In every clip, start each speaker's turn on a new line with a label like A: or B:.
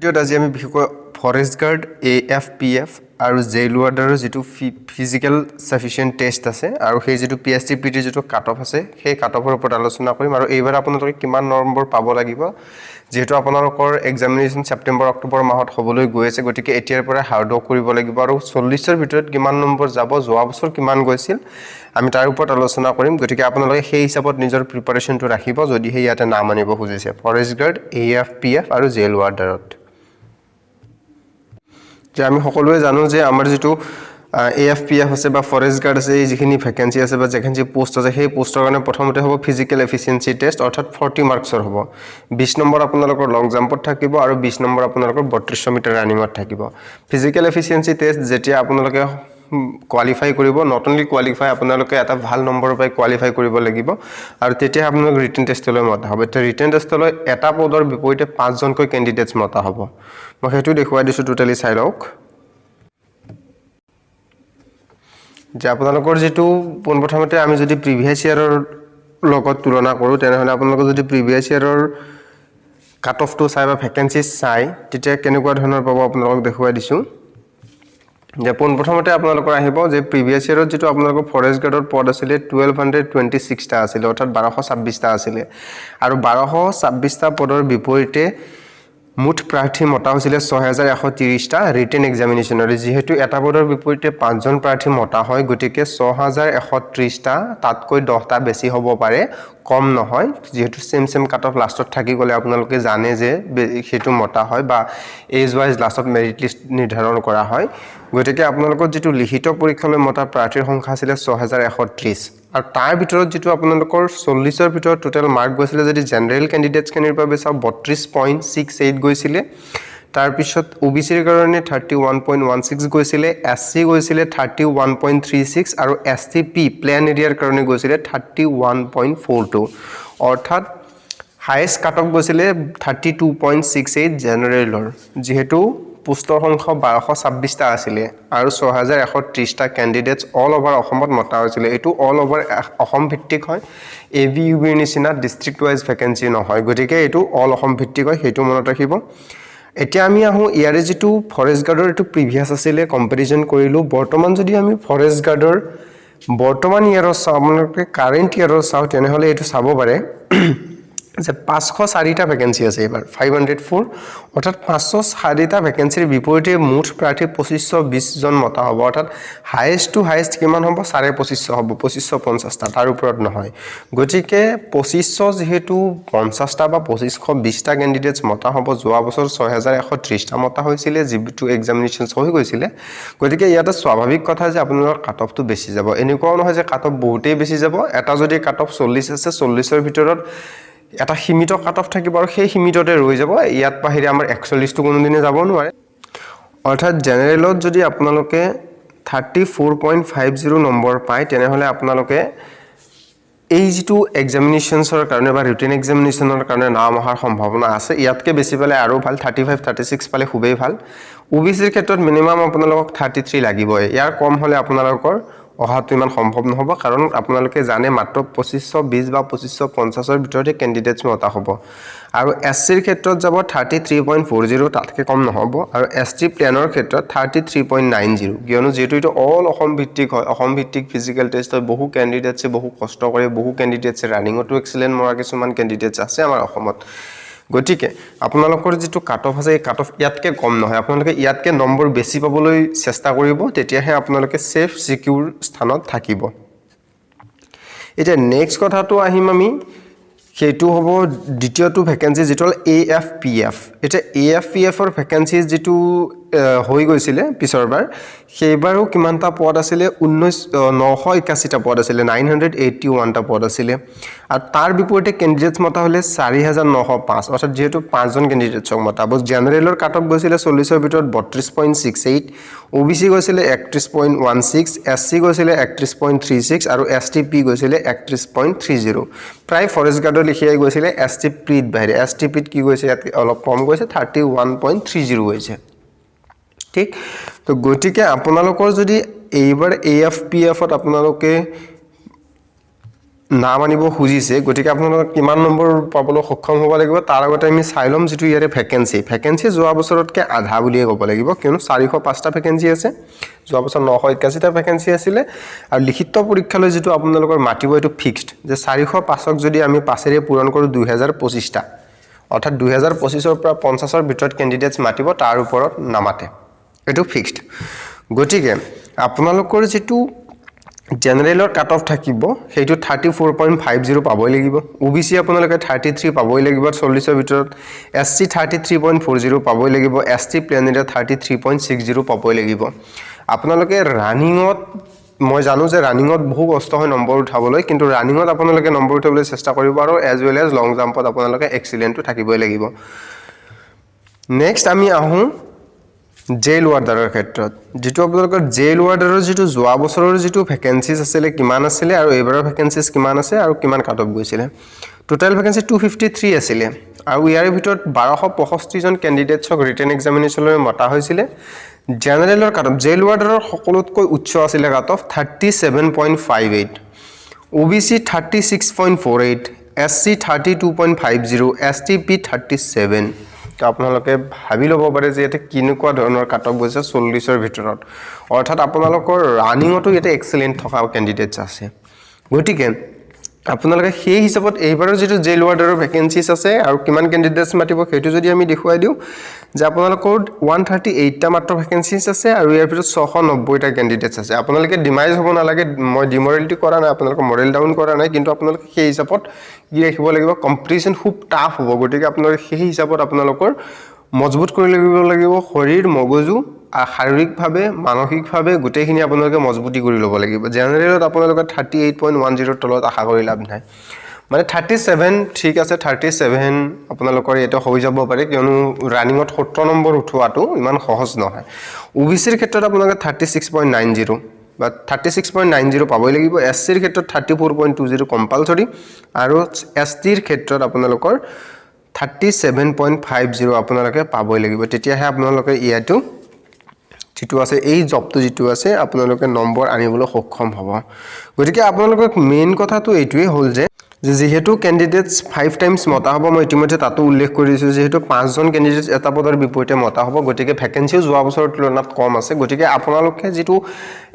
A: ভিডিওত আজি আমি বিশেষকৈ ফৰেষ্ট গাৰ্ড AFPF আৰু জেইল ৱাৰ্ডাৰৰ যেটো ফিজিক্যাল সাফিসিয়েন্ট টেষ্ট আছে আৰু সেই যেটো PST PT যেটো কাট অফ আছে সেই কাট অফৰ ওপৰত আলোচনা কৰিম আৰু এইবাৰ আপোনালোকে কিমান নম্বৰ পাব লাগিব যেটো আপোনালোকৰ এক্সামিনেশন সেপ্টেম্বৰ অক্টোবৰ মাহত হ'বলৈ গৈ আছে গতিকে এতিয়াৰ পৰা হাৰ্ড ওয়াৰ্ক কৰিব লাগিব আৰু 40 ৰ ভিতৰত কিমান নম্বৰ যাব যোৱা বছৰ কিমান গৈছিল আমি তাৰ ওপৰত আলোচনা কৰিম গতিকে আপোনালোকে সেই হিচাপত নিজৰ প্ৰিপাৰেচনটো ৰাখিব যদি হে ইয়াতে নাম আনিব খুজিছে ফৰেষ্ট গাৰ্ড AFPF আৰু জেইল ৱাৰ্ডাৰত যে আমি সকলোৱে জানো যে আমাৰ যেটো AFPF আছে বা ফৰেষ্ট গাৰ্ড আছে এই যিখিনি ভ্যাকেন্সি আছে বা যেখান যে পোষ্ট আছে সেই পোষ্টৰ কাৰণে প্ৰথমতে হ'ব ফিজিক্যাল এফিচিয়েন্সি টেষ্ট অৰ্থাৎ 40 মাৰ্কছৰ হ'ব 20 নম্বৰ আপোনালোকৰ লং জাম্পত থাকিব আৰু 20 নম্বৰ আপোনালোকৰ 3200 মিটাৰ ৰানিংত থাকিব ফিজিক্যাল এফিচিয়েন্সি টেষ্ট যেতিয়া আপোনালোকে কোৱালিফাই কৰিব নট অনলি কোৱালিফাই আপোনালোকে এটা ভাল নম্বৰ পাই কোৱালিফাই কৰিব লাগিব আৰু তেতিয়া আপোনালোক ৰিটেন টেষ্টলৈ মতা হ'ব এটা ৰিটেন টেষ্টলৈ এটা পদৰ বিপৰীতে 5 জনকৈ ক্যান্ডিডেটস মতা হ'ব মই হেতু দেখুৱাই দিছো টোটালি চাই লওক যে আপোনালোকৰ যেটো পোনপ্ৰথমতে আমি যদি প্ৰিভিয়াস ইয়াৰৰ লগত তুলনা কৰো তেনেহলে আপোনালোকৰ যদি প্ৰিভিয়াস ইয়াৰৰ কাট অফটো চাই বা ভ্যাকেন্সিজ চাই তেতিয়া কেনেকুৱা ধৰণৰ পাব আপোনালোক দেখুৱাই দিছো যে পোনপ্ৰথমতে আপোনালোকৰ আহিব যে প্ৰিভিয়াস ইয়াৰত যেটো আপোনালোকৰ ফৰেষ্ট গাৰ্ডৰ পদ আছিল 1226 টা আছিল অৰ্থাৎ 1226 টা আছিল আৰু 1226 টা পদৰ বিপৰীতে মুঠ প্ৰাৰ্থী মতা হৈছিল 6130 টা ৰিটেন এক্সামিনেশনৰ যেহেতু এটা পদৰ বিপৰীতে 5 জন প্ৰাৰ্থী মতা হয় গতিকে 6130 টা তাতকৈ 10 টা বেছি হ'ব পাৰে কম নহয় যেহেতু সেম কাট অফ লাষ্টত থাকি গলে আপোনালোকে জানে যে হেতু মতা হয় বা এজ ওয়াইজ লাষ্টত মেৰিট লিষ্ট নিৰ্ধাৰণ কৰা হয় গতিকে আপোনালোকৰ যেটো লিখিত পৰীক্ষালৈ মতা প্ৰাৰ্থীৰ সংখ্যা আছিল 6130 আৰু তাৰ ভিতৰত যেটো আপোনালোকৰ 40 ৰ ভিতৰত টোটাল মাৰ্ক গৈছিল যদি জেনাৰেল ক্যান্ডিডেটস খিনিৰ বাবে চাও 32.68 গৈছিল তাৰ পিছত OBC ৰ কাৰণে 31.16 গৈছিল SC গৈছিল 31.36 আৰু STP প্লেন এৰিয়াৰ কাৰণে গৈছিল 31.42 অৰ্থাৎ হাইয়েস্ট কাট অফ গৈছিল 32.68 জেনাৰেলৰ যেহেতু পোষ্টৰ সংখ্যা 1226 টা আছিল আৰু 6130 টা ক্যান্ডিডেটস অল ওভাৰ অসমত মতা হৈছিল এটো অল ওভাৰ অসম ভিত্তিক হয় AVUB ৰ নিচিনা ডিস্ট্ৰিক্ট ওয়াইজ ভ্যাকেন্সি নহয় গতিকে এটো অল অসম ভিত্তিক হয় হেতু মনত ৰাখিব এতিয়া আমি আহো ইয়াৰে যেটো ফৰেষ্ট গাৰ্ডৰ এটো প্ৰিভিয়াস আছিল কম্পাৰিজন কৰিলো বৰ্তমান যদি আমি ফৰেষ্ট গাৰ্ডৰ বৰ্তমান ইয়াৰৰ সামগ্ৰিক কাৰেন্ট ইয়াৰৰ চাও তেনেহলে এটো চাব পাৰে যে 504 টা ভ্যাকেন্সি আছে এবাৰ 504 অৰ্থাৎ 504 টা ভ্যাকেন্সিৰ বিপৰীতে মুঠ প্ৰাৰ্থী 2520 জন মতা হ'ব অৰ্থাৎ হাইয়েস্ট টু হাইয়েস্ট কিমান হ'ব 2550 হ'ব 2550 টা তাৰ ওপৰত নহয় গতিকে 2500 যেহেতু 50 টা বা 2520 টা ক্যান্ডিডেটস মতা হ'ব যোৱা বছৰ 6130 টা মতা হৈছিল যেটো এক্সামিনেশনস হৈ গৈছিল গতিকে ইয়াতে স্বাভাৱিক কথা যে আপোনালোকৰ কাট অফটো বেছি যাব এনেকুৱাও নহয় যে কাট অফ বহুতেই বেছি যাব এটা যদি কাট অফ 40 আছে 40 ৰ ভিতৰত এটা সীমিত কাট অফ থাকিব আৰু সেই সীমিততে ৰৈ যাব ইয়াত বাহিৰে আমাৰ 41 টো কোনোদিনে যাব নোৱাৰে অৰ্থাৎ জেনাৰেলত যদি আপোনালোকে 34.50 নম্বৰ পায় তেনেহলে আপোনালোকে এই যেটো এক্সামিনেশনছৰ কাৰণে বা ৰিটেন এক্সামিনেশনৰ কাৰণে নাম অহাৰ সম্ভাৱনা আছে ইয়াতকে বেছি পালে আৰু ভাল 35 36 পালে খুবেই ভাল OBC ৰ ক্ষেত্ৰত মিনিমাম আপোনালোকক 33 লাগিবই ইয়াৰ কম হলে আপোনালোকৰ অহাটো ইমান সম্ভৱ নহব কাৰণ আপোনালোকে জানে মাত্ৰ 2520 বা 2550 ৰ ভিতৰতে ক্যান্ডিডেটস মতা হ'ব আৰু SC ৰ ক্ষেত্ৰত যাব 33.40 তাতকে কম নহব আৰু ST প্লেনৰ ক্ষেত্ৰত 33.90 কিয়নো যেটো এটা অল অসম ভিত্তিক হয় অসম ভিত্তিক ফিজিক্যাল টেষ্ট হয় বহু ক্যান্ডিডেটসে বহু কষ্ট কৰে বহু ক্যান্ডিডেটসে ৰানিংটো এক্সেলেন্ট মৰা কিছুমান ক্যান্ডিডেটস আছে আমাৰ অসমত গতিকে আপোনালোকৰ যেটো কাট অফ আছে এই কাট অফ ইয়াতকে কম নহয় আপোনালোকে ইয়াতকে নম্বৰ বেছি পাবলৈ চেষ্টা কৰিব তেতিয়াহে আপোনালোকে সেফ সিকিউৰ স্থানত থাকিব এটা নেক্সট কথাটো আহিম আমি হেতু হ'ব দ্বিতীয়টো ভ্যাকেন্সি যেটো AFPF এটা AFPF ৰ ভ্যাকেন্সিজ যেটো হৈ গৈছিল পিছৰবাৰ সেইবাৰো কিমানটা পদ আছিল 981 টা পদ আছিল 981 টা পদ আছিল আৰু তাৰ বিপৰীতে ক্যান্ডিডেটস মতা হলে 4905 অৰ্থাৎ যেহেতু 5 জন ক্যান্ডিডেটছক মতা বস জেনাৰেলৰ কাট অফ গৈছিল 40 ৰ ভিতৰত 32.68 OBC গৈছিল 31.16 SC গৈছিল 31.36 আৰু STP গৈছিল 31.30 প্ৰায় ফৰেষ্ট গাৰ্ডৰ লিখিয়াই গৈছিল STP ত বাহিৰে STP ত কি গৈছে অলপ কম গৈছে 31.30 গৈছে ঠিক তো গতিকে আপোনালোকৰ যদি এইবাৰ AFPF ত আপোনালোকে নাম আনিব খুজিছে গতিকে আপোনালোকে কিমান নম্বৰ পাবলৈ সক্ষম হ'ব লাগিব তাৰ আগতে আমি চাই ল'ম যেটো ইয়াৰে ভ্যাকেন্সি যোৱা বছৰতকে আধা বুলিয়ে ক'ব লাগিব কিয়নো 405টা ভ্যাকেন্সি আছে যোৱা বছৰ 981টা ভ্যাকেন্সি আছিল আৰু লিখিত পৰীক্ষালৈ যেটো আপোনালোকৰ মাতিব এটো ফিক্সড যে 405ক যদি আমি 5ৰে পূৰণ কৰো 2025টা অৰ্থাৎ 2025ৰ পৰা 50ৰ ভিতৰত ক্যান্ডিডেটস মাতিব তাৰ ওপৰত নামাতে এটো ফিক্সড গতিকে আপোনালোকৰ যেটো জেনাৰেলৰ কাট অফ থাকিব হেইটো 34.50 পাবই লাগিব ওবিসি আপোনালোকে 33 পাবই লাগিব 40ৰ ভিতৰত এসসি 33.40 পাবই লাগিব এসটি প্লেনেৰে 33.60 পাবই লাগিব আপোনালোকে ৰানিংত মই জানো যে ৰানিংত বহু কষ্ট হয় নম্বৰ উঠাবলৈ কিন্তু ৰানিংত আপোনালোকে নম্বৰ উঠাবলৈ চেষ্টা কৰিব আৰু এজ ওয়েল এজ লং জাম্পত আপোনালোকে এক্সিলেন্ট থাকিবই লাগিব নেক্সট আমি আহো জেল ওয়াৰ্ডাৰৰ ক্ষেত্ৰত যেটো আপোনালোকৰ জেল ওয়াৰ্ডাৰৰ যেটো যোৱা বছৰৰ যেটো ভ্যাকেন্সিজ আছিল কিমান আছিল আৰু এবাৰৰ ভ্যাকেন্সিজ কিমান আছে আৰু কিমান কাট অফ গৈছিল টোটাল ভ্যাকেন্সি 253 আছিল আৰু ইয়াৰ ভিতৰত 1265 জন ক্যান্ডিডেটছক ৰিটেন এক্সামিনেচনলৈ মতা হৈছিল জেনাৰেলৰ কাট অফ জেল ওয়াৰ্ডাৰৰ সকলোতকৈ উচ্চ আছিল cut off 37.58 OBC 36.48 SC 32.50 STP 37 তো আপোনালোকে ভাবি লব পাৰে যে এতে কিনকুৱা ধৰণৰ কাট অফ গৈছে 40ৰ ভিতৰত অৰ্থাৎ আপোনালোকৰ ৰানিংতো এতে এক্সিলেন্ট থকা ক্যান্ডিডেটস আছে গতিকে আপোনালোকে সেই হিচাপত এইবাৰৰ যেটো জেল ওয়াৰ্ডাৰৰ ভ্যাকেন্সিজ আছে আৰু কিমান ক্যান্ডিডেটস মাতিব হেতু যদি আমি দেখুৱাই দিও যে আপোনালোকৰ 138 টা মাত্ৰ ভ্যাকেন্সিজ আছে আৰু ইয়াৰ ভিতৰত 690 টা ক্যান্ডিডেটস আছে আপোনালোকে ডিমাইজ হ'ব নালাগে মই ডিমোৰেলিটি কৰা নাই আপোনালোকে মৰেল ডাউন কৰা নাই কিন্তু আপোনালোকে সেই হিচাপত কি ৰাখিব লাগিব কম্পিটিশন খুব টাফ হ'ব গতিকে আপোনালোকে সেই হিচাপত আপোনালোকৰ মজবুত কৰি লাগিব শৰীৰ মগজু শাৰীৰিকভাৱে মানসিকভাৱে গোটেইখিনি আপোনালোকে মজবুতি কৰি ল'ব লাগিব জেনাৰেলত আপোনালোকে 38.10 তলত আশা কৰি লাভ নাই মানে 37 ঠিক আছে 37 আপোনালোকৰ এটা হৈ যাব পাৰে কিয়নো ৰানিংত 70 নম্বৰ উঠোৱাটো ইমান সহজ নহয় ওবিসিৰ ক্ষেত্ৰত আপোনালোকে 36.90 বা 36.90 পাবই লাগিব এসসিৰ ক্ষেত্ৰত 34.20 কম্পালসৰি আৰু এসটিৰ ক্ষেত্ৰত আপোনালোকৰ 37.50 আপোনালোকে পাবই লাগিব তেতিয়াহে আপোনালোকে ইয়াটো যেটো আছে এই জবটো যেটো আছে আপোনালোকে নম্বৰ আনিবলৈ সক্ষম হ'ব গতিকে আপোনালোকক মেইন কথাটো এইটোৱে হ'ল যে যেহেতু ক্যান্ডিডেটস 5 টাইমস মতা হ'ব মই ইতিমধ্যে তাতো উল্লেখ কৰিছো যেহেতু 5 জন ক্যান্ডিডেটস এটা পদৰ বিপৰীতে মতা হ'ব গতিকে ভ্যাকেন্সিও যোৱা বছৰৰ তুলনাত কম আছে গতিকে আপোনালোকে যেটো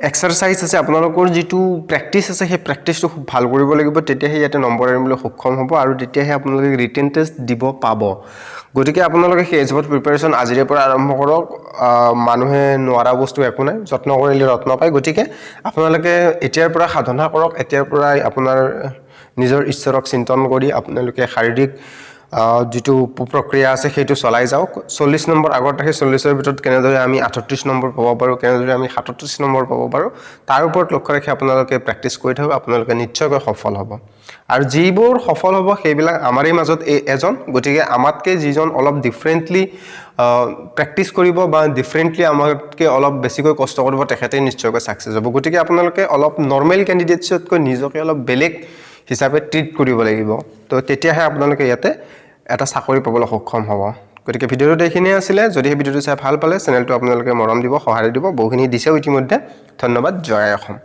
A: এক্সাৰসাইজ আছে আপোনালোকৰ যেটো প্ৰেক্টিস আছে সেই প্ৰেক্টিসটো খুব ভাল কৰিব লাগিব তেতিয়াহে ইয়াতে নম্বৰ আনিবলৈ সক্ষম হ'ব আৰু তেতিয়াহে আপোনালোকে ৰিটেন টেষ্ট দিব পাব গতিকে আপোনালোকে সেই হিচাপত প্ৰিপাৰেচন আজিৰে পৰা আৰম্ভ কৰক মানুহে নোৱাৰা বস্তু একো নাই যত্ন কৰিলে ৰত্ন পায় গতিকে আপোনালোকে এতিয়াৰ পৰা সাধনা কৰক এতিয়াৰ পৰা আপোনাৰ নিজৰ ঈশ্বৰক চিন্তন কৰি আপোনালোকে শাৰীৰিক যেটো প্ৰক্ৰিয়া আছে হেতু চলাই যাওক 40 নম্বৰ আগত ৰাখি 40ৰ ভিতৰত কেনেদৰে আমি 38 নম্বৰ পাব পাৰো কেনেদৰে আমি 37 নম্বৰ পাব পাৰো তাৰ ওপৰত লক্ষ্য ৰাখি আপোনালোকে প্ৰেক্টিস কৰি থাকক আপোনালোকে নিশ্চয়কৈ সফল হ'ব আৰু যিবোৰ সফল হ'ব সেইবিলাক আমাৰই মাজত এজন গতিকে আমাতকে যিজন অলপ ডিফাৰেন্টলি প্ৰেক্টিস কৰিব বা ডিফাৰেন্টলি আমাতকে অলপ বেছিকৈ কষ্ট কৰিব তেখেতে নিশ্চয়কৈ সাকসেস হ'ব গতিকে আপোনালোকে অলপ নৰমাল ক্যান্ডিডেটছতকৈ নিজকে অলপ বেলেগ হিচাপে ট্ৰিট কৰিব লাগিব তো তেতিয়াহে আপোনালোকে ইয়াতে এটা চাকৰি পাবলৈ সক্ষম হ'ব গতিকে ভিডিওটো দেখিনে আছিল যদি এই ভিডিওটো চাই ভাল পালে চেনেলটো আপোনালোকে মৰম দিব সহায় দিব বহুখিনি দিছেও ইতিমধ্যে ধন্যবাদ জয় অসম